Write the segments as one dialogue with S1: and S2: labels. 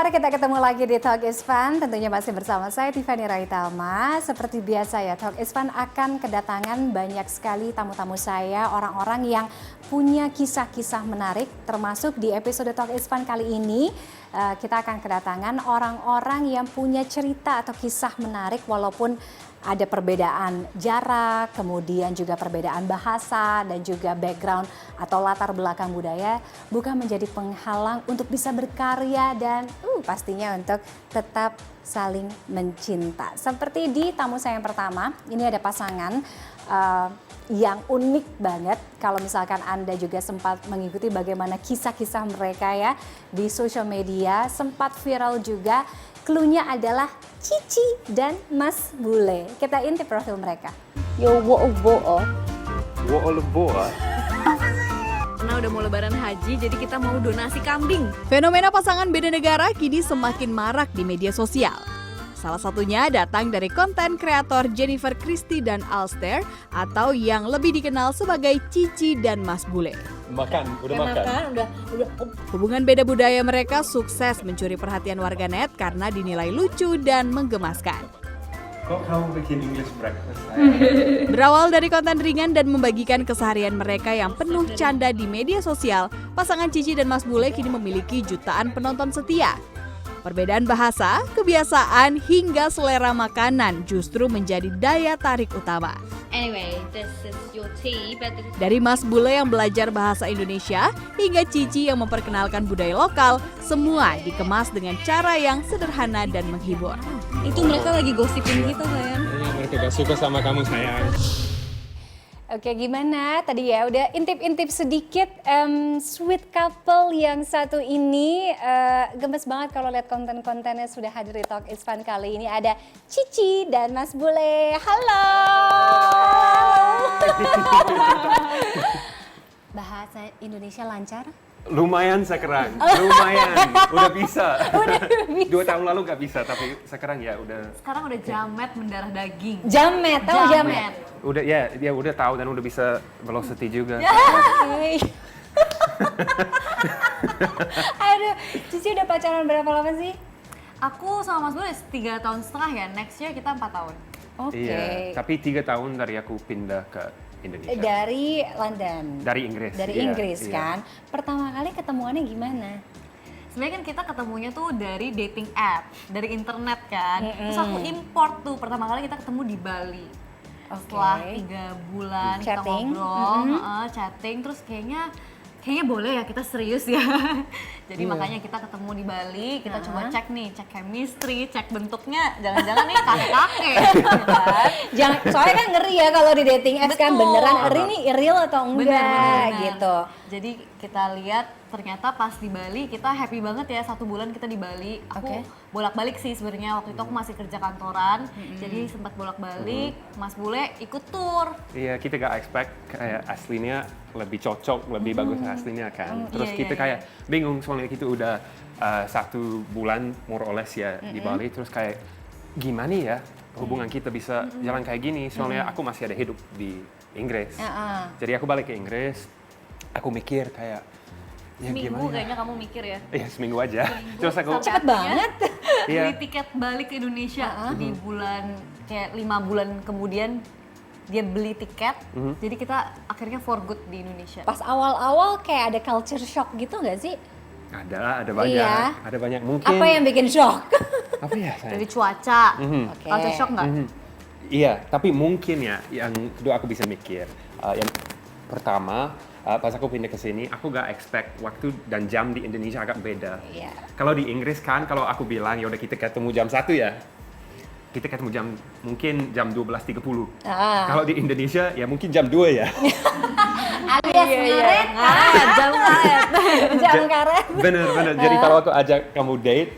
S1: pendengar, kita ketemu lagi di Talk is Fun. Tentunya masih bersama saya Tiffany Raitama. Seperti biasa ya, Talk is Fun akan kedatangan banyak sekali tamu-tamu saya, orang-orang yang punya kisah-kisah menarik. Termasuk di episode Talk is Fun kali ini, kita akan kedatangan orang-orang yang punya cerita atau kisah menarik walaupun ada perbedaan jarak, kemudian juga perbedaan bahasa dan juga background atau latar belakang budaya bukan menjadi penghalang untuk bisa berkarya dan pastinya untuk tetap saling mencinta. Seperti di tamu saya yang pertama, ini ada pasangan yang unik banget. Kalau misalkan Anda juga sempat mengikuti bagaimana kisah-kisah mereka ya di sosial media, sempat viral juga. Cluenya adalah Cici dan Mas Bule. Kita intip profil mereka.
S2: Yo, wo-o-bo-o.
S3: Wo-o-bo-o.
S2: Karena udah mau lebaran haji, jadi kita mau donasi kambing.
S4: Fenomena pasangan beda negara kini semakin marak di media sosial. Salah satunya datang dari konten kreator Jennifer Christie dan Alster atau yang lebih dikenal sebagai Cici dan Mas Bule.
S3: Udah makan.
S4: Hubungan beda budaya mereka sukses mencuri perhatian warganet karena dinilai lucu dan menggemaskan.
S3: Kok kamu bikin English breakfast?
S4: Berawal dari konten ringan dan membagikan keseharian mereka yang penuh canda di media sosial, pasangan Cici dan Mas Bule kini memiliki jutaan penonton setia. Perbedaan bahasa, kebiasaan, hingga selera makanan justru menjadi daya tarik utama.
S2: Anyway, this is your tea, but
S4: Dari Mas Bule yang belajar bahasa Indonesia hingga Cici yang memperkenalkan budaya lokal, semua dikemas dengan cara yang sederhana dan menghibur.
S2: itu mereka lagi gosipin kita, sayang.
S3: Mereka gak suka sama kamu, sayang.
S1: Oke, gimana? Tadi ya udah intip-intip sedikit sweet couple yang satu ini. Gemes banget kalau lihat konten-kontennya sudah hadir di Talk is Fun kali ini. Ada Cici dan Mas Bule. Halo! Bahasa Indonesia lancar?
S3: Lumayan sekarang, lumayan. Udah bisa. 2 tahun lalu gak bisa, tapi sekarang ya udah.
S2: Sekarang udah jamet mendarah daging.
S1: Jamet, tahu jamet?
S3: Udah ya udah tahu dan udah bisa velocity juga.
S1: Oke. Aduh, Cici udah pacaran berapa lama sih?
S2: Aku sama Mas Bule 3,5 tahun ya, next year kita 4 tahun.
S1: Oke.
S3: Iya, tapi 3 tahun dari aku pindah ke Indonesia.
S1: Dari London.
S3: Dari Inggris.
S1: Dari
S3: iya,
S1: Inggris
S3: iya.
S1: kan. Pertama kali ketemuannya gimana?
S2: Sebenarnya kan kita ketemunya tuh dari dating app, dari internet kan. Terus aku import tuh, pertama kali kita ketemu di Bali. Setelah 3 bulan
S1: Chatting.
S2: kita ngobrol, chatting, terus kayaknya boleh ya kita serius ya. Jadi makanya kita ketemu di Bali, kita coba cek chemistry, cek bentuknya, jangan-jangan nih kakek-kakek.
S1: Jangan, soalnya kan ngeri ya kalau di dating apps kan
S2: Betul.
S1: beneran ini real atau enggak
S2: Bener.
S1: gitu.
S2: Jadi kita lihat ternyata pas di Bali kita happy banget ya, 1 bulan kita di Bali. Aku
S1: Oke.
S2: bolak-balik sih sebenarnya, waktu itu aku masih kerja kantoran, jadi sempat bolak-balik. Mas Bule ikut tour.
S3: Iya, kita gak expect kayak aslinya lebih cocok, lebih bagus aslinya kan. Terus
S2: iya,
S3: kita
S2: iya,
S3: kayak bingung soalnya kita udah 1 bulan more or less ya di Bali. Terus kayak gimana ya hubungan kita bisa jalan kayak gini. Soalnya aku masih ada hidup di Inggris. Jadi aku balik ke Inggris, aku mikir kayak ya
S2: Seminggu
S3: gimana ya?
S2: kayaknya kamu mikir ya.
S3: Iya, seminggu aja. Terus aku
S2: Sampai
S1: Cepet
S2: akhirnya
S1: banget.
S3: Iya.
S2: beli tiket balik ke Indonesia di bulan kayak 5 bulan kemudian dia beli tiket. Jadi kita akhirnya for good di Indonesia.
S1: Pas awal-awal kayak ada culture shock gitu nggak sih?
S3: ada banyak,
S1: Iya.
S3: ada banyak mungkin.
S1: Apa yang bikin shock?
S3: Apa ya? Sayang?
S2: Dari cuaca.
S1: Oke.
S2: Culture shock nggak?
S3: Iya, tapi mungkin ya yang kedua aku bisa mikir. Yang pertama, pas aku pindah ke sini, aku gak expect waktu dan jam di Indonesia agak beda.
S1: Iya.
S3: Kalau di Inggris kan, kalau aku bilang ya udah kita ketemu jam 1 ya, kita ketemu mungkin jam 12.30. Kalau di Indonesia ya mungkin jam 2 ya.
S1: Alias ngaret.
S2: Jam karet.
S1: Jam karet.
S3: Bener. Jadi kalau aku ajak kamu date,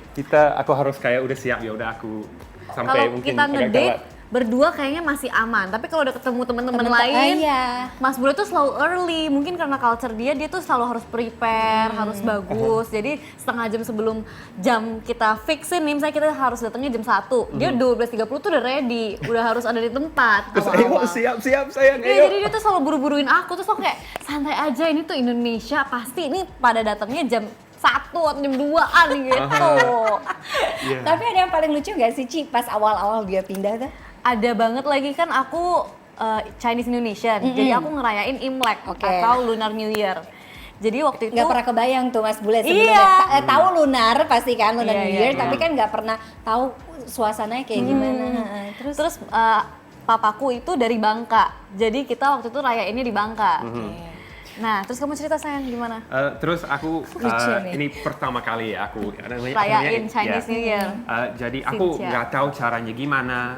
S3: aku harus kayak udah siap ya udah aku sampai
S2: Kalau
S3: mungkin
S2: kita
S3: agak
S2: ngedate
S3: telat.
S2: berdua kayaknya masih aman, tapi kalau udah ketemu temen-temen lain,
S1: iya.
S2: Mas Bule tuh selalu early. Mungkin karena culture dia tuh selalu harus prepare, harus bagus. Jadi setengah jam sebelum jam kita fixin nih, misalnya kita harus datangnya jam 1, dia 12.30 tuh udah ready, udah harus ada di tempat.
S3: Terus ayo siap sayang,
S2: Iya,
S3: ayo.
S2: jadi dia tuh selalu buru-buruin aku, terus aku kayak santai aja, ini tuh Indonesia, pasti ini pada datangnya jam 1 atau jam 2-an gitu.
S3: Iya.
S1: Tapi ada yang paling lucu nggak sih Ci pas awal-awal dia pindah tuh?
S2: Ada banget lagi kan aku Chinese Indonesian, jadi aku ngerayain Imlek atau Lunar New Year. Jadi waktu itu
S1: Nggak pernah kebayang tuh Mas Bule
S2: Iya.
S1: sebelumnya. Tahu lunar pasti kan, lunar
S2: Iya,
S1: New
S2: iya,
S1: Year,
S2: iya.
S1: tapi kan nggak pernah tahu suasananya kayak gimana.
S2: Terus papaku itu dari Bangka, jadi kita waktu itu rayainnya di Bangka. Nah, terus kamu cerita sayang gimana?
S3: Terus aku
S1: Lucu nih.
S3: ini pertama kali aku
S2: Rayain Chinese New Year.
S3: Jadi aku
S2: Xinjia.
S3: nggak tahu caranya gimana.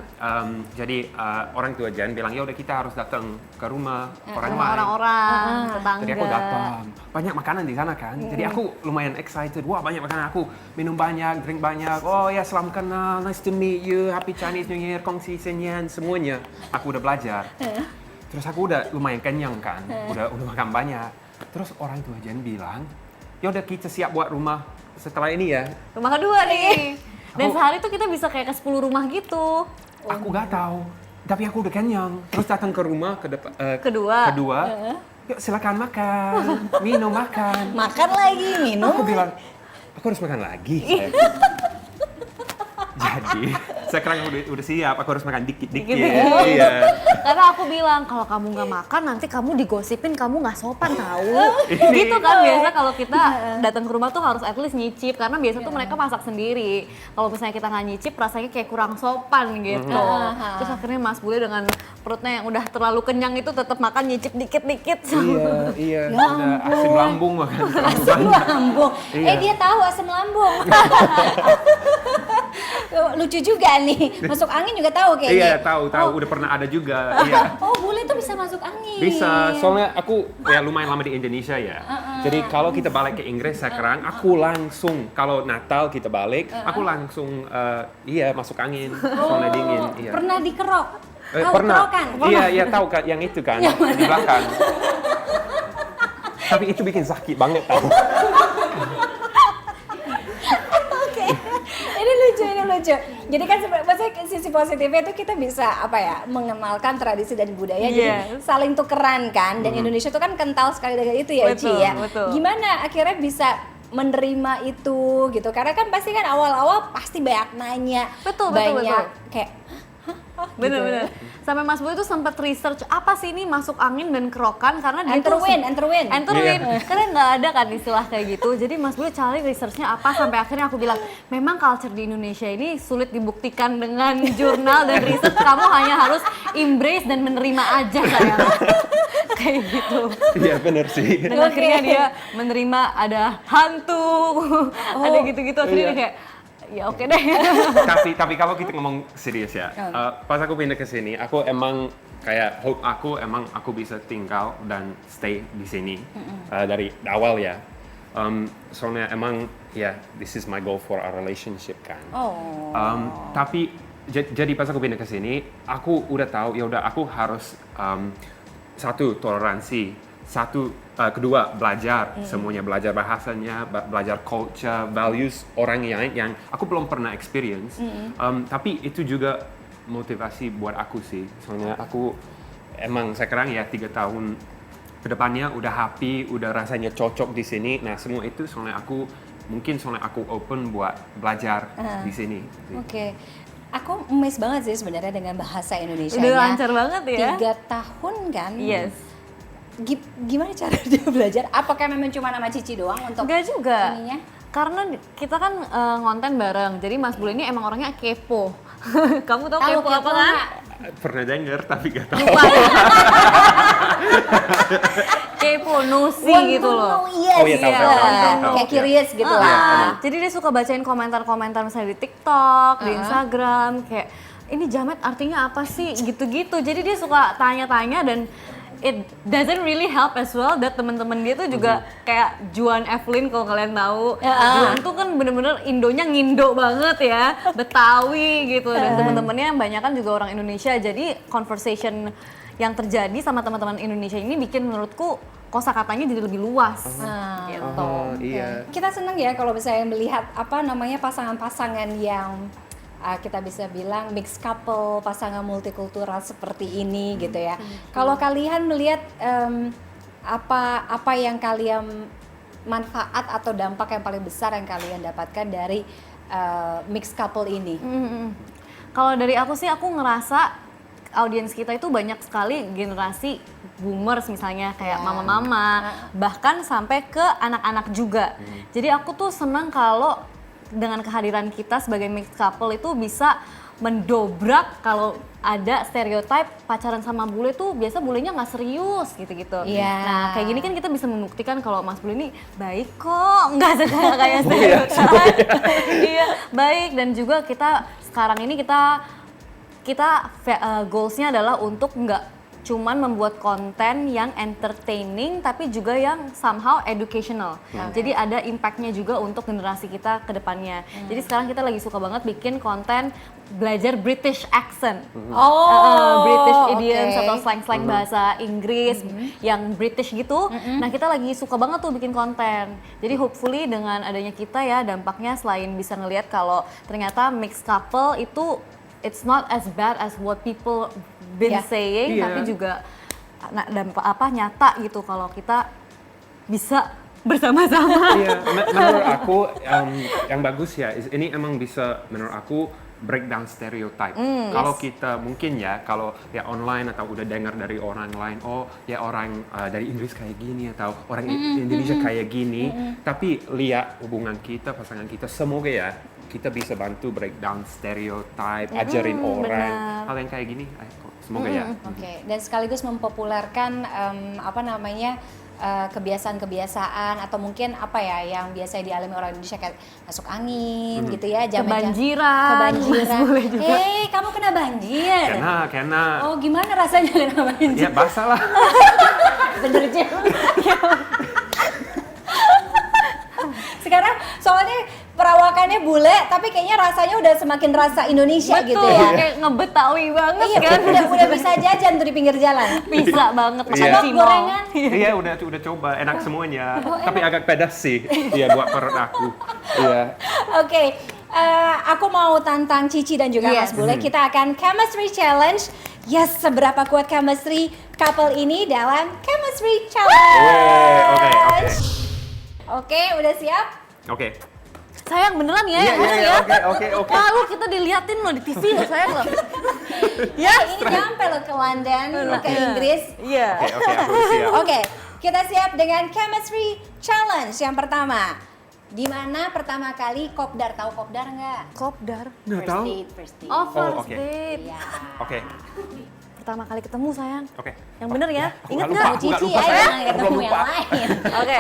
S3: Jadi orang tua Jan bilang ya udah kita harus datang ke rumah orang lain.
S2: Orang-orang, tetangga.
S3: Jadi aku datang, banyak makanan di sana kan. Jadi aku lumayan excited. Wah banyak makanan, aku minum banyak, drink banyak. Oh ya selamat kenal, nice to meet you, happy Chinese New Year, kongsi senyan, semuanya. Aku udah belajar. Terus aku udah lumayan kenyang kan, udah makan banyak. Terus orang tua Jan bilang, ya udah kita siap buat rumah setelah ini ya.
S2: Rumah kedua nih. Dan
S3: Aku-
S2: sehari tuh kita bisa kayak ke 10 rumah gitu.
S3: Aku nggak tahu, tapi aku udah kenyang. Terus datang ke rumah
S2: Kedua.
S3: yuk silakan makan, minum makan.
S1: Makan lagi, minum.
S3: Aku bilang, aku harus makan lagi. Jadi sekarang udah siap, aku harus makan dikit-dikit. Iya.
S2: Karena aku bilang kalau kamu nggak makan nanti kamu digosipin kamu nggak sopan tahu. Gitu kan biasa kalau kita datang ke rumah tuh harus at least nyicip karena biasa tuh mereka masak sendiri. Kalau misalnya kita nggak nyicip rasanya kayak kurang sopan gitu. Terus akhirnya Mas Bule dengan perutnya yang udah terlalu kenyang itu tetap makan nyicip dikit-dikit.
S3: Iya. Udah asam lambung makan terlalu
S1: Asam
S3: banyak.
S1: lambung.
S3: Iya.
S1: Dia tahu asam lambung. Lucu juga nih. Masuk angin juga tahu kayaknya.
S3: Iya, tahu. Udah pernah ada juga. Iya.
S1: Oh, bule tuh bisa masuk angin.
S3: Bisa, soalnya aku ya lumayan lama di Indonesia ya. Jadi kalau kita balik ke Inggris sekarang, aku langsung kalau Natal kita balik, aku langsung masuk angin, soalnya dingin. Iya.
S1: Pernah dikerok? Tahu
S3: Pernah.
S1: kerokan?
S3: Iya tahu kan yang itu kan di belakang. Tapi itu bikin sakit banget tahu.
S1: Oke. Ini lucu. Jadi kan maksudnya sisi positifnya itu kita bisa mengenalkan tradisi dan budaya, jadi saling tukeran kan. Dan Indonesia tuh kan kental sekali dengan itu ya, Ci ya.
S2: Betul.
S1: Gimana akhirnya bisa menerima itu gitu? Karena kan pasti kan awal-awal pasti banyak nanya,
S2: Betul.
S1: kayak
S2: Bener-bener. Sampai Mas Boy tuh sempat research apa sih ini masuk angin dan kerokan karena dia
S1: Enterwin.
S2: Karena nggak ada kan istilah kayak gitu. Jadi Mas Boy cari researchnya apa sampai akhirnya aku bilang memang culture di Indonesia ini sulit dibuktikan dengan jurnal dan research. Kamu hanya harus embrace dan menerima aja sayang. Kayak gitu.
S3: Iya benar sih.
S2: Dan akhirnya dia menerima ada hantu, ada gitu-gitu. Akhirnya dia kayak ya oke deh.
S3: tapi kalau kita ngomong serius ya, pas aku pindah ke sini, aku emang kayak hope aku bisa tinggal dan stay di sini dari awal ya. Soalnya emang this is my goal for our relationship kan. Tapi jadi pas aku pindah ke sini, aku udah tahu ya udah aku harus satu toleransi. Kedua belajar semuanya, belajar bahasanya, belajar culture, values orang yang aku belum pernah experience. Tapi itu juga motivasi buat aku sih. Soalnya aku emang sekarang 3 tahun ke depannya udah happy, udah rasanya cocok di sini. Nah semua itu soalnya aku open buat belajar di sini.
S1: Oke. Aku amazed banget sih sebenarnya dengan bahasa Indonesia.
S2: Udah lancar banget ya.
S1: 3 tahun kan?
S2: Yes.
S1: Gimana cara dia belajar? Apakah memang cuma nama Cici doang untuk
S2: Enggak juga.
S1: ininya?
S2: Karena kita kan ngonten bareng, jadi Mas Bule ini emang orangnya kepo. Kamu tahu kepo apa kan?
S1: nggak?
S3: Pernah denger tapi gak tahu.
S2: Kepo, nosy
S1: Want
S2: gitu
S1: to
S2: loh.
S1: know, yes.
S3: Oh iya, tahu.
S1: Kayak
S3: Iya.
S1: curious gitu
S3: Iya,
S1: lah.
S3: benar.
S2: Jadi dia suka bacain komentar-komentar misalnya di TikTok, di Instagram, kayak ini jamet artinya apa sih gitu-gitu. Jadi dia suka tanya-tanya dan it doesn't really help as well that teman-teman dia tuh juga kayak Juan Evelyn kalau kalian tahu. Juan tuh kan bener-bener Indonya ngindo banget ya, Betawi gitu dan teman-temannya banyak kan juga orang Indonesia. Jadi conversation yang terjadi sama teman-teman Indonesia ini bikin menurutku kosakatanya jadi lebih luas gitu.
S3: Iya.
S1: Kita senang ya kalau misalnya melihat pasangan-pasangan yang kita bisa bilang mixed couple, pasangan multikultural seperti ini gitu ya. Kalau kalian melihat apa yang kalian manfaat atau dampak yang paling besar yang kalian dapatkan dari mixed couple ini?
S2: Kalau dari aku sih, aku ngerasa audiens kita itu banyak sekali generasi boomers misalnya, kayak mama-mama, bahkan sampai ke anak-anak juga. Jadi aku tuh senang kalau dengan kehadiran kita sebagai mixed couple itu bisa mendobrak kalau ada stereotype pacaran sama bule tuh biasa bulenya nggak serius gitu-gitu.
S1: Iya.
S2: Nah kayak gini kan kita bisa membuktikan kalau Mas Bule ini baik kok, nggak kayak stereotype. Iya, baik. Dan juga kita sekarang ini kita goalsnya adalah untuk nggak cuman membuat konten yang entertaining tapi juga yang somehow educational. Jadi ada impactnya juga untuk generasi kita ke depannya. Jadi sekarang kita lagi suka banget bikin konten belajar British accent. British idioms atau slang-slang bahasa Inggris yang British gitu. Nah kita lagi suka banget tuh bikin konten. Jadi hopefully dengan adanya kita ya, dampaknya selain bisa ngelihat kalau ternyata mixed couple itu it's not as bad as what people been saying, tapi juga dampak nyata gitu kalau kita bisa bersama-sama.
S3: Iya, menurut aku yang bagus ya, ini emang bisa menurut aku breakdown stereotype. Kalau kita mungkin ya, kalau ya online atau udah dengar dari orang lain, oh ya orang dari Inggris kayak gini atau orang Indonesia kayak gini, tapi lihat hubungan kita, pasangan kita, semoga ya kita bisa bantu breakdown stereotype, ajarin orang hal yang kayak gini. Semoga ya.
S1: Oke, dan sekaligus mempopulerkan kebiasaan-kebiasaan atau mungkin apa ya yang biasa dialami orang Indonesia kayak masuk angin gitu ya,
S2: kebanjiran.
S1: Kamu kena banjir?
S3: Kena.
S1: Oh, gimana rasanya kena banjir?
S3: Ya basah lah.
S1: Bener aja. Sekarang soalnya perawakannya bule, tapi kayaknya rasanya udah semakin rasa Indonesia.
S2: Betul,
S1: gitu ya.
S2: Kayak ngebetawi banget
S1: Iya,
S2: kan.
S1: udah bisa jajan tuh di pinggir jalan.
S2: Bisa banget.
S1: Sambal gorengan.
S3: Iya udah coba, enak semuanya. Tapi agak pedas sih. Iya buat perut aku. Iya.
S1: Oke, aku mau tantang Cici dan juga Mas Bule. Kita akan chemistry challenge. Yes, seberapa kuat chemistry couple ini dalam chemistry challenge. Oke, udah siap?
S3: Oke.
S2: Sayang beneran ya,
S3: Oke.
S2: Lalu kita diliatin loh di TV loh, sayang loh.
S1: Ya, ini nyampe loh ke London, ke Inggris.
S2: Iya.
S3: Oke, aku siap.
S1: Oke, kita siap dengan chemistry challenge yang pertama. Di mana pertama kali kopdar, tahu kopdar nggak?
S2: Kopdar.
S3: Nggak tahu.
S1: First date.
S2: Oh, first
S3: oke.
S2: date.
S1: Iya.
S3: Oke.
S2: Pertama kali ketemu sayang.
S3: Oke.
S2: Yang bener ya.
S3: Aku
S2: Ingat
S3: nggak
S2: nggak?
S3: lupa.
S1: Cici
S3: lupa,
S1: ya,
S3: sayang.
S1: jangan ketemu
S3: Aku
S1: yang
S3: lupa.
S1: lain.
S2: Oke.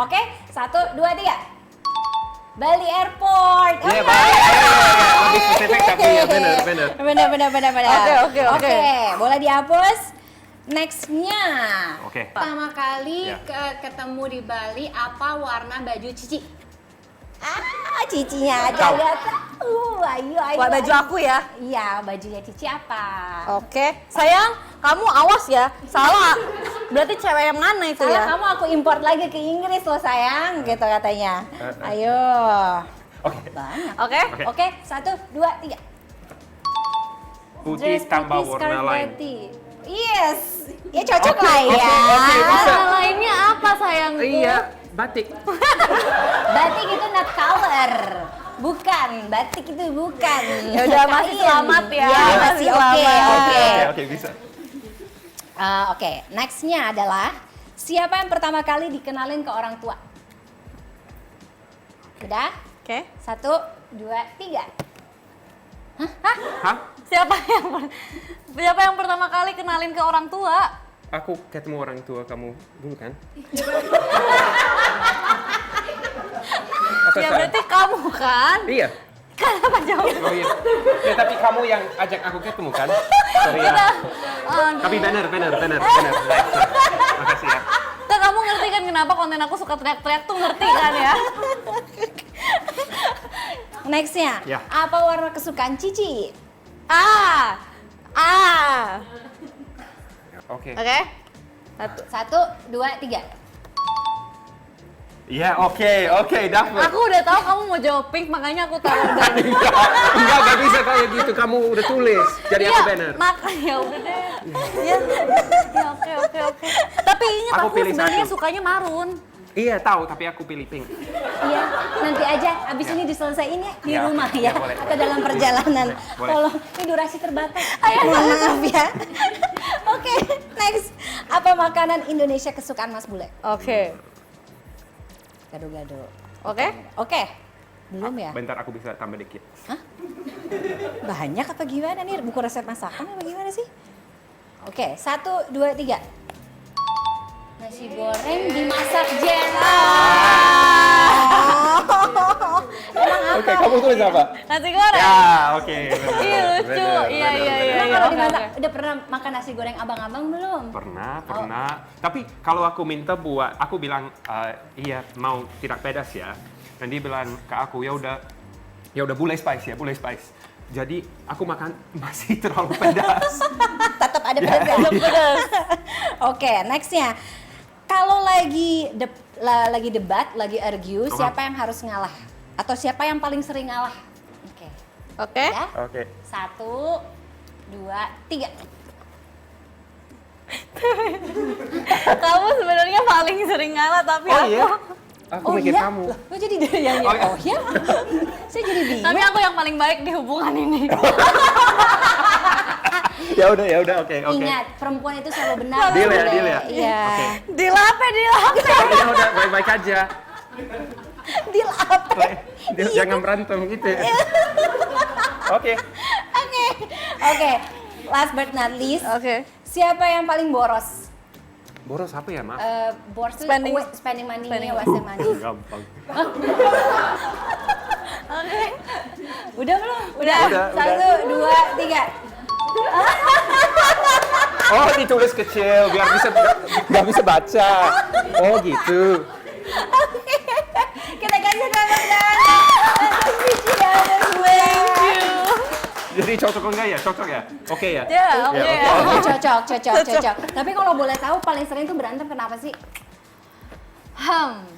S1: Oke, 1, 2, 3. Bali Airport.
S3: Iya,
S1: Oh,
S3: Bali. Lebih spesifik tapi ya benar.
S1: Benar.
S2: Oke.
S1: Boleh dihapus. Nextnya.
S3: Oke.
S1: Pertama kali
S3: Ya.
S1: ketemu di Bali, apa warna baju Cici? Cicinya aja udah tahu. Ayo.
S2: Buat baju aku ya.
S1: Iya, bajunya Cici apa?
S2: Oke. Sayang, kamu awas ya. Salah. Berarti cewek yang mana itu
S1: Salah
S2: ya?
S1: kamu aku import lagi ke Inggris loh sayang, gitu katanya. Ayo.
S3: Oke.
S1: Banyak.
S2: Oke.
S1: Oke, 1, 2, 3.
S3: Putih tambah
S1: putih,
S3: warna
S1: scarf
S3: lain.
S1: putih. Yes, ya cocok lah ya.
S3: Oke, bisa.
S2: Warna lainnya apa sayangku?
S3: Iya, batik.
S1: Batik itu not color. Bukan, batik itu bukan.
S2: Ya udah, masih
S1: Kain.
S2: selamat ya.
S1: Ya, masih
S2: Masih
S1: oke.
S2: selamat.
S3: Oke, bisa.
S1: Oke, nextnya adalah siapa yang pertama kali dikenalin ke orang tua? Udah?
S2: Oke.
S1: 1, 2, 3.
S3: Hah?
S2: Siapa yang pertama kali kenalin ke orang tua?
S3: Aku ketemu orang tua kamu dulu kan? Apa
S2: Ya
S3: salah?
S2: berarti kamu kan?
S3: Iya.
S2: Kenapa jauh?
S3: Oh iya. Ya tapi kamu yang ajak aku ketemu kan? Sorry ya. Tapi benar. Baik. Makasih ya.
S2: Kan kamu ngerti kan kenapa konten aku suka teriak-teriak tuh, ngerti kan ya?
S1: Nextnya,
S3: Ya.
S1: apa warna kesukaan Cici?
S3: Oke.
S2: Oke.
S1: 1, 2, 3.
S3: Iya, oke, dapat.
S2: Aku udah tahu kamu mau jawab pink, makanya aku taruh dari.
S3: Enggak bisa kayak gitu. Kamu udah tulis. Jadi aku benar.
S2: Makanya udah deh. Ya, oke. Tapi ingat
S3: Aku
S2: aku
S3: pilih
S2: sebenarnya
S3: satu.
S2: sukanya marun.
S3: Iya tahu, tapi aku pilih pink.
S1: Iya, nanti aja abis ini diselesaiin ya di
S3: Ya,
S1: rumah
S3: ya,
S1: ya,
S3: boleh.
S1: atau dalam perjalanan.
S3: Boleh.
S1: Tolong, ini durasi terbatas. Mohon maaf ya. Oke, next. Apa makanan Indonesia kesukaan Mas Bule?
S2: Oke.
S1: Gado-gado.
S2: Oke?
S1: Oke, belum ya?
S3: Bentar aku bisa tambah dikit.
S1: Banyak apa gimana nih? Buku resep masakan apa gimana sih? Oke, 1, 2, 3. Nasi goreng dimasak Emang apa?
S3: Oke, kamu tulis apa?
S2: Nasi goreng.
S3: Ya, oke.
S2: Iya, lucu. Iya.
S1: Emang kalau
S2: Oke,
S1: dimasak,
S2: oke.
S1: udah pernah makan nasi goreng abang-abang belum?
S3: Pernah. Tapi kalau aku minta buat, aku bilang iya mau tidak pedas ya. Dan dia bilang ke aku ya udah boleh spice. Jadi aku makan masih terlalu pedas.
S1: Tetap ada pedas. Oke, nextnya. Kalau lagi debat, lagi argue, siapa yang harus ngalah? Atau siapa yang paling sering ngalah? Oke.
S2: Oke.
S1: Ya?
S3: Oke.
S1: 1, 2, 3.
S2: Kamu sebenarnya paling sering ngalah tapi
S3: Oh
S2: aku.
S3: iya? Aku mikir
S1: iya?
S3: kamu.
S1: Loh, kok jadi dia yang
S3: Oh, iya.
S1: oh ya? Saya jadi bingung.
S2: Tapi aku yang paling baik di hubungan ini.
S3: Ya udah, oke.
S1: Ingat, perempuan itu selalu benar.
S3: Deal ya,
S1: Bule.
S3: deal ya?
S1: Iya.
S3: Oke.
S2: Dilape.
S3: Ya udah, baik-baik aja.
S1: Deal apa?
S3: Jangan berantem gitu. Oke.
S1: Oke. Last but not least,
S2: Oke.
S1: siapa yang paling boros?
S3: Boros apa ya, Maaf?
S1: Boros itu
S2: Spending-
S1: spending money,
S2: spending.
S1: wasting money.
S3: Gampang.
S2: Oke.
S1: Udah belum?
S2: Udah.
S1: 1, 2, 3.
S3: Oh, ditulis kecil biar nggak bisa baca. Oh, gitu.
S1: Kita kasih tepuk tangan untuk Cici dan Mas Bule.
S3: Jadi cocok enggak ya? Cocok ya? Oke ya?
S2: Ya, oke.
S3: Ya,
S1: Oh, cocok. Tapi kalau boleh tahu paling sering tuh berantem kenapa sih?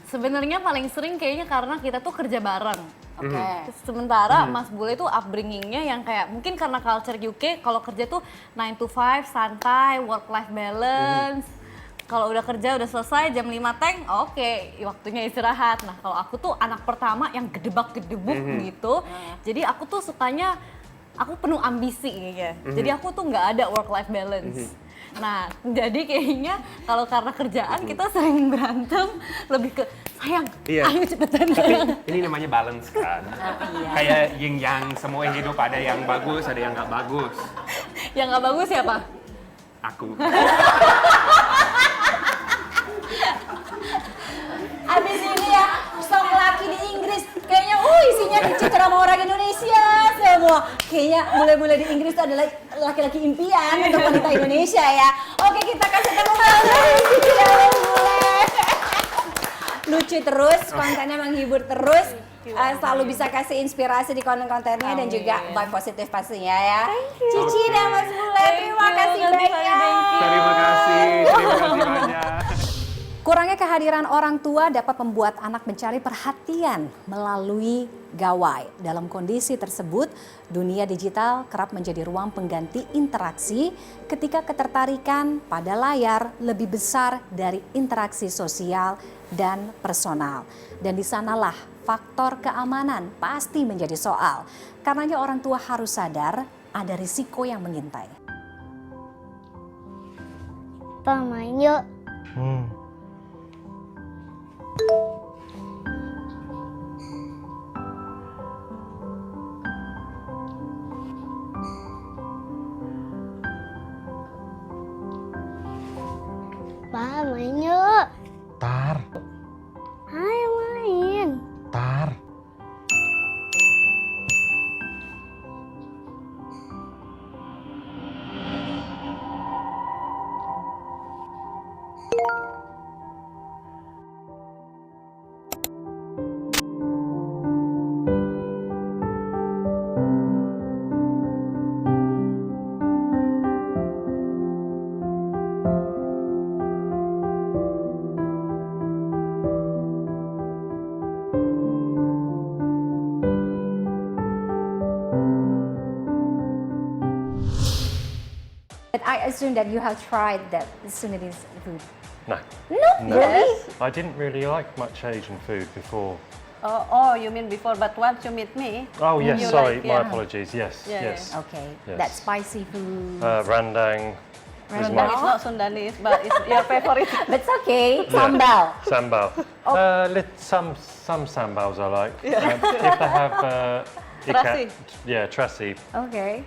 S2: Sebenarnya paling sering kayaknya karena kita tuh kerja bareng.
S1: Oke.
S2: Sementara Mas Bule tuh upbringingnya yang kayak mungkin karena culture UK kalau kerja tuh 9 to 5 santai, work life balance. Kalau udah kerja udah selesai jam 5 teng, oke, waktunya istirahat. Nah, kalau aku tuh anak pertama yang gedebak-gedebuk gitu. Jadi aku tuh sukanya aku penuh ambisi kayaknya. Jadi aku tuh nggak ada work life balance. Nah, jadi kayaknya kalau karena kerjaan kita sering berantem lebih ke sayang,
S3: Iya.
S2: ayo cepetan.
S3: Tapi ini namanya balance kan. Kayak yin yang semua hidup ada yang bagus, ada yang nggak bagus.
S2: Yang nggak bagus siapa?
S3: Aku.
S1: Abis ini ya, stok laki di Inggris kayaknya isinya diciter sama orang Indonesia semua. Kayaknya bule-bule di Inggris itu adalah laki-laki impian untuk wanita Indonesia ya. Oke, kita kasih tepuk tangan Cici dan Mas Bule. Lucu terus, kontennya menghibur terus. Selalu bisa kasih inspirasi di konten-kontennya dan juga vibe positif pastinya ya. Cici dan Mas Bule, terima kasih banyak.
S3: Terima kasih banyak.
S1: Kurangnya kehadiran orang tua dapat membuat anak mencari perhatian melalui gawai. Dalam kondisi tersebut, dunia digital kerap menjadi ruang pengganti interaksi ketika ketertarikan pada layar lebih besar dari interaksi sosial dan personal. Dan di sanalah faktor keamanan pasti menjadi soal. Karenanya orang tua harus sadar ada risiko yang mengintai.
S5: Pa, main yuk. Pa, main yuk.
S6: Tar,
S5: Ayo main.
S6: tar.
S1: But I assume that you have tried that Sudanese food.
S6: No.
S1: No,
S6: No.
S1: really?
S6: I didn't really like much Asian food before.
S7: Oh, you mean before, but once you meet me,
S6: Oh yes,
S7: you
S6: sorry,
S7: like,
S6: my
S7: yeah.
S6: apologies. Yes,
S7: Yeah,
S6: yes.
S1: Okay,
S6: Yes.
S1: that spicy food.
S6: Randang. is
S7: That
S6: my-
S7: is not Sundanese, but it's your favorite.
S1: But it's okay.
S6: Yeah.
S1: Sambal.
S6: Sambal. Some sambals I like. If they have
S7: Terasi.
S6: yeah, trasi.
S1: Okay.